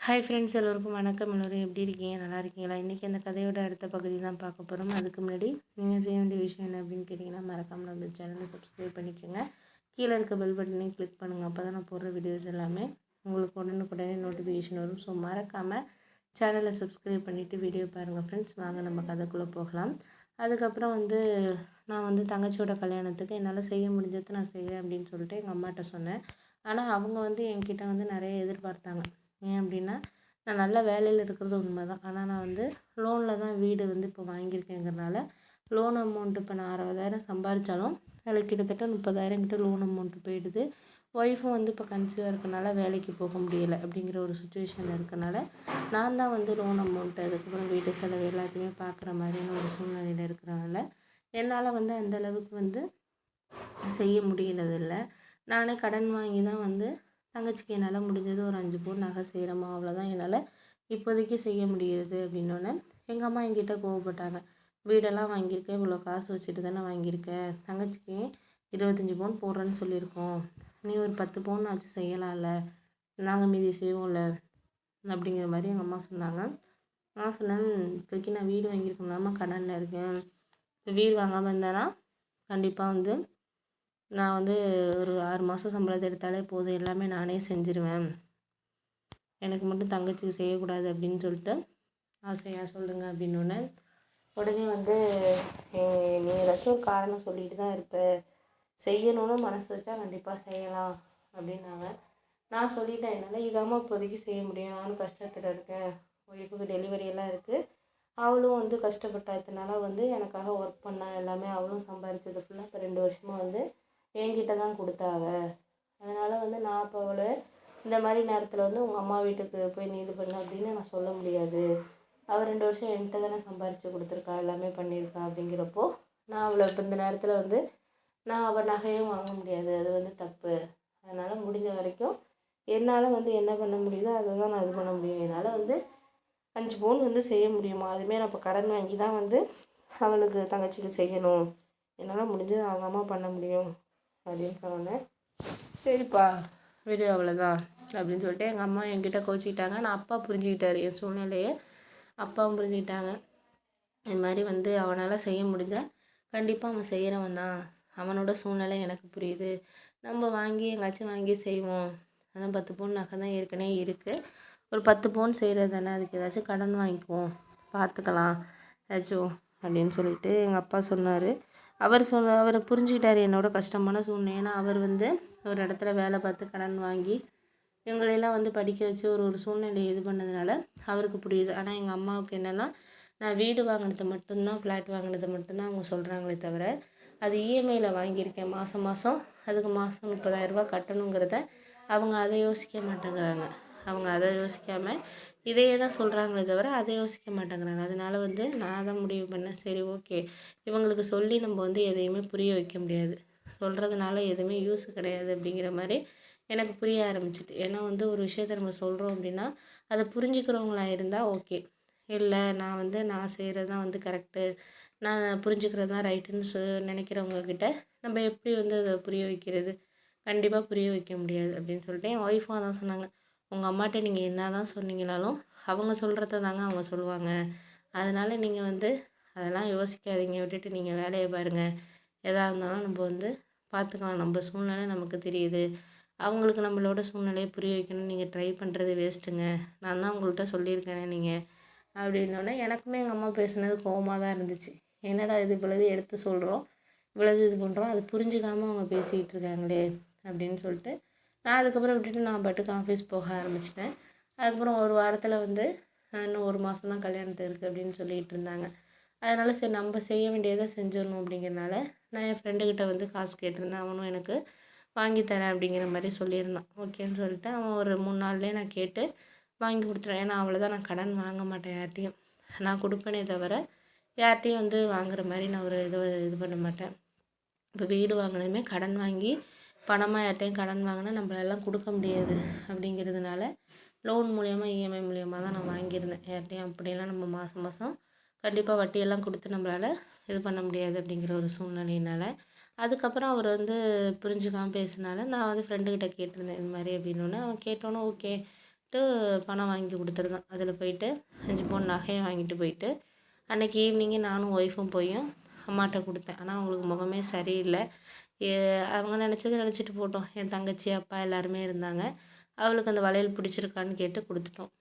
Hi friends, எல்லோருக்கும் வணக்கம். எல்லோரும் எப்படி இருக்கீங்க? நல்லா இருக்கீங்களா? இன்றைக்கி அந்த கதையோட அடுத்த பகுதி தான் பார்க்க போகிறோம். அதுக்கு முன்னாடி நீங்கள் செய்ய வேண்டிய விஷயம் என்ன அப்படின்னு கேட்டிங்கன்னா, மறக்காமல் வந்து சேனலை சப்ஸ்கிரைப் பண்ணிக்கோங்க. கீழே இருக்க பெல் பட்டனையும் கிளிக் பண்ணுங்கள். அப்போ தான் நான் போடுற வீடியோஸ் எல்லாமே உங்களுக்கு உடனுக்குடனே நோட்டிஃபிகேஷன் வரும். ஸோ மறக்காமல் சேனலை சப்ஸ்கிரைப் பண்ணிவிட்டு வீடியோ பாருங்கள் ஃப்ரெண்ட்ஸ். வாங்க நம்ம கதைக்குள்ளே போகலாம். அதுக்கப்புறம் வந்து நான் வந்து தங்கச்சியோட கல்யாணத்துக்கு என்னால் செய்ய முடிஞ்சது நான் செய்கிறேன் அப்படின்னு சொல்லிட்டு எங்கள் அம்மாட்ட சொன்னேன். ஆனால் அவங்க வந்து என்கிட்ட வந்து நிறைய எதிர்பார்த்தாங்க. ஏன் அப்படின்னா, நான் நல்ல வேலையில் இருக்கிறது உண்மை தான். ஆனால் நான் வந்து லோனில் தான் வீடு வந்து இப்போ வாங்கியிருக்கேங்கிறனால லோன் அமௌண்ட் இப்போ நான் 60,000 சம்பாதிச்சாலும் அதில் கிட்டத்தட்ட 30,000 கிட்ட லோன் அமௌண்ட் போயிடுது. ஒய்ஃபும் வந்து இப்போ கன்சீவாக இருக்கனால வேலைக்கு போக முடியலை அப்படிங்கிற ஒரு சுச்சுவேஷனில் இருக்கனால நான் தான் வந்து லோன் அமௌண்ட்டு அதுக்கப்புறம் வீட்டு செலவு எல்லாத்தையுமே பார்க்குற மாதிரியான ஒரு சூழ்நிலையில் இருக்கிறனால என்னால் வந்து அந்தளவுக்கு வந்து செய்ய முடியறதில்ல. நானே கடன் வாங்கி தான் வந்து தங்கச்சிக்கு என்னால் முடிஞ்சது ஒரு 5 பவுன் நகை செய்கிறோமா, அவ்வளோதான் என்னால் இப்போதைக்கு செய்ய முடியுது அப்படின்னோடனே எங்கள் அம்மா என்கிட்ட கோவப்பட்டாங்க. வீடெல்லாம் வாங்கியிருக்க, இவ்வளோ காசு வச்சுட்டு தானே வாங்கியிருக்க, தங்கச்சிக்கு 25 பவுன் போடுறேன்னு சொல்லியிருக்கோம், நீ ஒரு 10 பவுன் ஆச்சு செய்யலாம்ல, நாங்கள் மீதி செய்வோம்ல அப்படிங்கிற மாதிரி எங்கள் அம்மா சொன்னாங்க. நான் சொன்னேன், இப்போதைக்கு நான் வீடு வாங்கியிருக்கோம்லாமா கடனில் இருக்கேன், இப்போ வீடு வாங்காமல் இருந்தேன்னா கண்டிப்பாக வந்து நான் வந்து ஒரு 6 மாதம் சம்பளத்தை எடுத்தாலே போதும், எல்லாமே நானே செஞ்சுருவேன், எனக்கு மட்டும் தங்கச்சிக்கு செய்யக்கூடாது அப்படின்னு சொல்லிட்டு ஆசையாக சொல்லுங்கள் அப்படின்னோடனே உடனே வந்து நீ ஏதாச்சும் ஒரு காரணம் சொல்லிட்டு தான் இருப்ப, செய்யணும்னு மனசு வச்சா கண்டிப்பாக செய்யலாம் அப்படின்னாங்க. நான் சொல்லிட்டேன், என்னால் இதாம்மா இப்போதைக்கு செய்ய முடியும், நானும் கஷ்டத்தில் இருக்கேன், ஒய்ஃபுக்கு டெலிவரி எல்லாம் இருக்குது, அவளும் வந்து கஷ்டப்பட்டதுனால வந்து எனக்காக ஒர்க் பண்ணா, எல்லாமே அவளும் சம்பாதிச்சது ஃபுல்லாக இப்போ 2 வருஷமாக வந்து என்கிட்ட தான் கொடுத்தாவ, அதனால் வந்து நான் இப்போ அவளை இந்த மாதிரி நேரத்தில் வந்து உங்கள் அம்மா வீட்டுக்கு போய் நீ இது பண்ணு அப்படின்னு நான் சொல்ல முடியாது, அவள் 2 வருஷம் என்கிட்ட தானே சம்பாரித்து கொடுத்துருக்கா, எல்லாமே பண்ணியிருக்கா, அப்படிங்கிறப்போ நான் அவளை இப்போ இந்த நேரத்தில் வந்து நான் அவள் நகையும் வாங்க முடியாது, அது வந்து தப்பு, அதனால் முடிஞ்ச வரைக்கும் என்னால் வந்து என்ன பண்ண முடியுதோ அதை தான் நான் இது பண்ண முடியும், என்னால் வந்து 5 பவுன் வந்து செய்ய முடியுமா, அதுவுமே நான் இப்போ கடன் வாங்கி தான் வந்து அவளுக்கு தங்கச்சிக்கு செய்யணும், என்னால் முடிஞ்சது அவங்க அம்மா பண்ண முடியும் அப்படின்னு சொன்னேன். சரிப்பா விடு அவ்வளோதான் அப்படின்னு சொல்லிட்டு எங்கள் அம்மா என்கிட்ட கோச்சிக்கிட்டாங்க. நான் அப்பா புரிஞ்சுக்கிட்டாரு என் சூழ்நிலையை, அப்பாவும் புரிஞ்சுக்கிட்டாங்க. இது மாதிரி வந்து அவனால் செய்ய முடிஞ்சால் கண்டிப்பாக அவன் செய்கிறவன் தான், அவனோட சூழ்நிலை எனக்கு புரியுது, நம்ம வாங்கி எங்காச்சும் வாங்கி செய்வோம், அதான் 10 பவுன் நகை தான் ஏற்கனவே இருக்குது, ஒரு 10 பவுன் செய்கிறது தானே, அதுக்கு ஏதாச்சும் கடன் வாங்கிக்குவோம், பார்த்துக்கலாம் ஏதாச்சும் அப்படின்னு சொல்லிட்டு எங்கள் அப்பா சொன்னார். அவர் புரிஞ்சுக்கிட்டார் என்னோட கஷ்டமான சூழ்நிலை. ஏன்னா அவர் வந்து ஒரு இடத்துல வேலை பார்த்து கடன் வாங்கி எங்களையெல்லாம் வந்து படிக்க வச்சு ஒரு சூழ்நிலையை இது பண்ணதுனால அவருக்கு புரியுது. ஆனால் எங்கள் அம்மாவுக்கு என்னென்னா, நான் வீடு வாங்கினது மட்டும்தான், ஃப்ளாட் வாங்கினது மட்டும்தான் அவங்க சொல்கிறாங்களே தவிர, அது இஎம்ஐயில் வாங்கியிருக்கேன், மாதம் மாதம் அதுக்கு மாதம் 30,000 கட்டணுங்கிறத அவங்க அதை யோசிக்க மாட்டேங்கிறாங்க. அவங்க அதை யோசிக்காமல் இதையே தான் சொல்கிறாங்களே தவிர அதை யோசிக்க மாட்டேங்கிறாங்க. அதனால வந்து நான் தான் முடிவு பண்ணேன், சரி ஓகே, இவங்களுக்கு சொல்லி நம்ம வந்து எதையுமே புரிய வைக்க முடியாது, சொல்கிறதுனால எதுவுமே யூஸ் கிடையாது அப்படிங்கிற மாதிரி எனக்கு புரிய ஆரம்பிச்சிட்டு. ஏன்னா வந்து ஒரு விஷயத்த நம்ம சொல்கிறோம் அப்படின்னா அதை புரிஞ்சுக்கிறவங்களா இருந்தால் ஓகே, இல்லை நான் வந்து நான் செய்கிறது தான் வந்து கரெக்டு, நான் புரிஞ்சுக்கிறது தான் ரைட்டுன்னு நினைக்கிறவங்கக்கிட்ட நம்ம எப்படி வந்து அதை புரிய வைக்கிறது, கண்டிப்பாக புரிய வைக்க முடியாது அப்படின்னு சொல்லிட்டு என் ஒய்ஃபும் அதான் சொன்னாங்க, உங்கள் அம்மாட்ட நீங்கள் என்ன தான் சொன்னீங்கனாலும் அவங்க சொல்கிறத தாங்க அவங்க சொல்லுவாங்க, அதனால் நீங்கள் வந்து அதெல்லாம் யோசிக்காதீங்க, விட்டுட்டு நீங்கள் வேலையை பாருங்கள், எதாக இருந்தாலும் நம்ம வந்து பார்த்துக்கலாம், நம்ம சூழ்நிலை நமக்கு தெரியுது, அவங்களுக்கு நம்மளோட சூழ்நிலையை புரிய வைக்கணும்னு நீங்கள் ட்ரை பண்ணுறது வேஸ்ட்டுங்க, நான் தான் உங்கள்கிட்ட சொல்லியிருக்கேனே நீங்கள் அப்படின்னோடனே எனக்குமே எங்கள் அம்மா பேசுனது கோவமாக தான் இருந்துச்சு. என்னடா இது இவ்வளவு எடுத்து சொல்கிறோம், இவ்வளவு இது பண்ணுறோம், அது புரிஞ்சுக்காமல் அவங்க பேசிக்கிட்டு இருக்காங்களே அப்படின்னு சொல்லிட்டு நான் அதுக்கப்புறம் விட்டுட்டு நான் பாட்டுக்கு ஆஃபீஸ் போக ஆரம்பிச்சிட்டேன். அதுக்கப்புறம் ஒரு வாரத்தில் வந்து இன்னும் 1 மாதம் தான் கல்யாணத்துக்கு இருக்குது அப்படின்னு சொல்லிகிட்டு இருந்தாங்க. அதனால் சரி நம்ம செய்ய வேண்டியதை செஞ்சிடணும் அப்படிங்கிறனால நான் என் ஃப்ரெண்டுக்கிட்ட வந்து காசு கேட்டிருந்தேன். அவனும் எனக்கு வாங்கி தரேன் அப்படிங்கிற மாதிரி சொல்லியிருந்தான். ஓகேன்னு சொல்லிட்டு அவன் ஒரு 3 நாள்லேயே நான் கேட்டு வாங்கி கொடுத்துருவேன். ஏன்னா அவ்வளோதான், நான் கடன் வாங்க மாட்டேன் யார்கிட்டையும், நான் கொடுப்பேனே தவிர யார்கிட்டையும் வந்து வாங்குற மாதிரி நான் ஒரு இது பண்ண மாட்டேன். இப்போ வீடு வாங்கினதுமே கடன் வாங்கி பணமாக யார்கிட்டையும் கடன் வாங்கினா நம்மளெல்லாம் கொடுக்க முடியாது அப்படிங்கிறதுனால லோன் மூலயமா இஎம்ஐ மூலயமா தான் நான் வாங்கியிருந்தேன். யார்கிட்டையும் அப்படியெல்லாம் நம்ம மாதம் மாதம் கண்டிப்பாக வட்டியெல்லாம் கொடுத்து நம்மளால் இது பண்ண முடியாது அப்படிங்கிற ஒரு சூழ்நிலையினால் அதுக்கப்புறம் அவர் வந்து புரிஞ்சுக்காமல் பேசினால நான் வந்து ஃப்ரெண்டுக்கிட்ட கேட்டிருந்தேன் இது மாதிரி அப்படின்னோடனே அவன் கேட்டோன்னே ஓகே பணம் வாங்கி கொடுத்துருந்தேன். அதில் போயிட்டு 5 பவுன் நகையை வாங்கிட்டு போயிட்டு அன்றைக்கி ஈவினிங்கே நானும் ஒய்ஃபும் போயும் அம்மாட்ட கொடுத்தேன். ஆனால் அவங்களுக்கு முகமே சரியில்லை. ஏ அவங்க நினச்சிட்டு போட்டோம். என் தங்கச்சி, அப்பா எல்லாருமே இருந்தாங்க. அவளுக்கு அந்த வளையல் பிடிச்சிருக்கான்னு கேட்டு கொடுத்துட்டோம்.